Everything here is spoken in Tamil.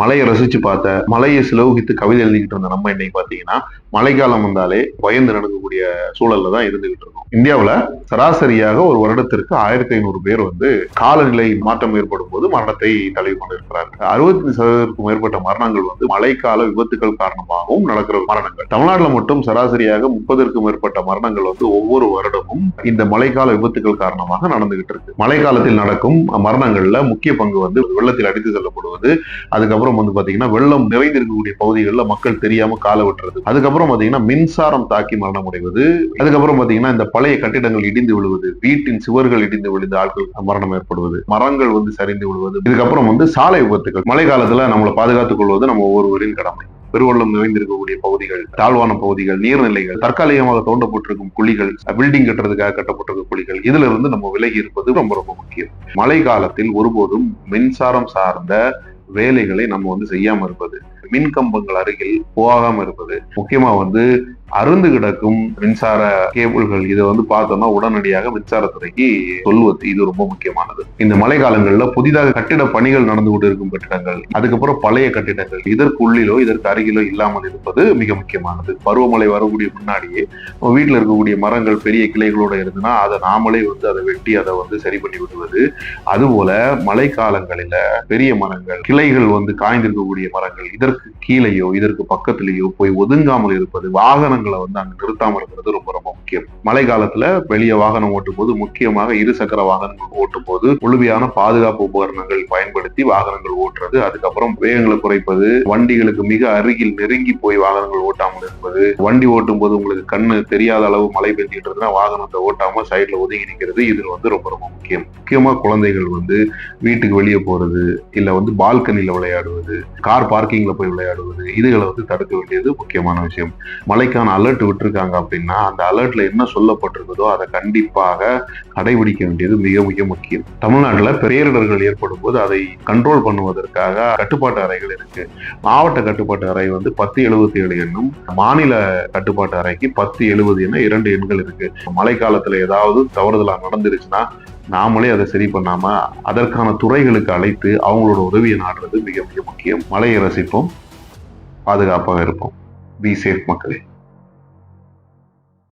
மலையை ரசிச்சு பார்த்த, மலையை சிலோகித்து கவிதை எழுதிக்கிட்டு இருந்த நம்ம இன்னைக்கு பாத்தீங்கன்னா மழைக்காலம் வந்தாலே பயந்து நடக்கக்கூடிய சூழல்ல தான் இருந்துகிட்டு இருக்கோம். இந்தியாவுல சராசரியாக ஒரு வருடத்திற்கு 1500 பேர் காலநிலை மாற்றம் ஏற்படும் போது மரணத்தை தழுவி கொண்டிருக்கிறார்கள். 65% மேற்பட்ட மரணங்கள் மழைக்கால விபத்துக்கள் காரணமாகவும் நடக்கிற மரணங்கள். தமிழ்நாட்டுல மட்டும் சராசரியாக 30க்கும் மேற்பட்ட மரணங்கள் ஒவ்வொரு வருடமும் இந்த மழைக்கால விபத்துக்கள் காரணமாக நடந்துகிட்டு இருக்கு. மழைக்காலத்தில் நடக்கும் மரணங்கள்ல முக்கிய பங்கு வெள்ளத்தில் அடித்து செல்லப்படுவது, அதுக்கப்புறம் பாத்தீங்கன்னா வெள்ளம் நிறைந்திருக்கக்கூடிய பகுதிகளில் மக்கள் தெரியாம கால விட்டுறது, அதுக்கப்புறம் பாத்தீங்கன்னா மின்சாரம் தாக்கி மரணம் அடைவது, அதுக்கப்புறம் பாத்தீங்கன்னா இந்த பழைய கட்டிடங்கள் இடிந்து விழுவது, வீட்டின் சுவர்கள் இடிந்து விழுந்து ஆட்கள் மரணம் ஏற்படுவது, மரங்கள் சரிந்து விழுவது, இதுக்கப்புறம் சாலை விபத்துகள். மழை காலத்துல நம்மளை பாதுகாத்துக் கொள்வது நம்ம ஒவ்வொருவரின் கடமை. பெருவெள்ளம் நிறைந்திருக்கக்கூடிய பகுதிகள், தாழ்வான பகுதிகள், நீர்நிலைகள், தற்காலிகமாக தோண்டப்பட்டிருக்கும் குழிகள், பில்டிங் கட்டுறதுக்காக கட்டப்பட்டிருக்கும் குழிகள், இதுல இருந்து நம்ம விலகி இருப்பது ரொம்ப ரொம்ப முக்கியம். மழை காலத்தில் ஒருபோதும் மின்சாரம் சார்ந்த வேலைகளை நம்ம செய்யாம இருப்பது, மின் கம்பங்கள் அருகில் போகாம இருப்பது, முக்கியமா அருந்து கிடக்கும் மின்சார கேபிள்கள் இதை பார்த்தோம்னா உடனடியாக மின்சாரத்துறைக்கு சொல்வது, இது ரொம்ப முக்கியமானது. இந்த மழை காலங்கள்ல புதிதாக கட்டிட பணிகள் நடந்து கொண்டு இருக்கும் கட்டிடங்கள், அதுக்கப்புறம் பழைய கட்டிடங்கள் இதற்கு உள்ளிலோ இதற்கு அருகிலோ இல்லாமல் இருப்பது மிக முக்கியமானது. பருவமழை வரக்கூடிய முன்னாடியே வீட்டுல இருக்கக்கூடிய மரங்கள் பெரிய கிளைகளோட இருந்துன்னா அதை நாமளே அதை வெட்டி அதை சரி பண்ணி விடுவது. அதுபோல மழை காலங்களில பெரிய மரங்கள், கிளைகள் காய்ந்திருக்கக்கூடிய மரங்கள் இதற்கு கீழேயோ இதற்கு பக்கத்திலேயோ போய் ஒதுங்காமல் இருப்பது, வாகனங்களை அங்க நிறுத்தாம இருக்கிறது ரொம்ப ரொம்ப முக்கியம். மழை காலத்துல வெளியே வாகனம் ஓட்டும் போது, முக்கியமாக இருசக்கர வாகனங்கள் ஓட்டும் போது முழுமையான பாதுகாப்பு உபகரணங்கள் பயன்படுத்தி வாகனங்கள் ஓட்டுறது, அதுக்கப்புறம் வேகங்களை குறைப்பது, வண்டிகளுக்கு மிக அருகில் நெருங்கி போய் வாகனங்கள் ஓட்டாமல் இருப்பது, வண்டி ஓட்டும் போது உங்களுக்கு கண்ணு தெரியாத அளவு மழை பெஞ்சிட்டு இருந்தா வாகனத்தை ஓட்டாம சைட்ல ஒதுங்கி நிற்கிறது, இது ரொம்ப ரொம்ப முக்கியம். முக்கியமா குழந்தைகள் வீட்டுக்கு வெளியே போறது, இல்ல பால்கனில விளையாடுவது, கார் பார்க்கிங்ல போய் விளையாடுவது, இதுகளை தடுக்க வேண்டியது முக்கியமான விஷயம். மழைக்கான அலர்ட் விட்டுருக்காங்க அப்படின்னா அந்த அலர்ட்ல என்ன சொல்லப்பட்டிருக்குதோ அதை கண்டிப்பாக கடைபிடிக்க வேண்டியது மிக மிக முக்கியம். தமிழ்நாட்டுல பேரிடர்கள் ஏற்படும் போது அதை கண்ட்ரோல் பண்ணுவதற்காக கட்டுப்பாட்டு அறைகள் இருக்கு. மாவட்ட கட்டுப்பாட்டு அறை 1077 எண்ணும், மாநில கட்டுப்பாட்டு அறைக்கு 1070 என 2 எண்கள் இருக்கு. மழை காலத்துல ஏதாவது தவறுதலா நடந்துருச்சுன்னா நாமளே அதை சரி பண்ணாம அதற்கான துறைகளுக்கு அழைத்து அவங்களோட உதவியை நாடுறது மிக மிக முக்கியம். மழையை ரசிப்போம், பாதுகாப்பாக இருப்போம். பி சேஃப் மக்களே.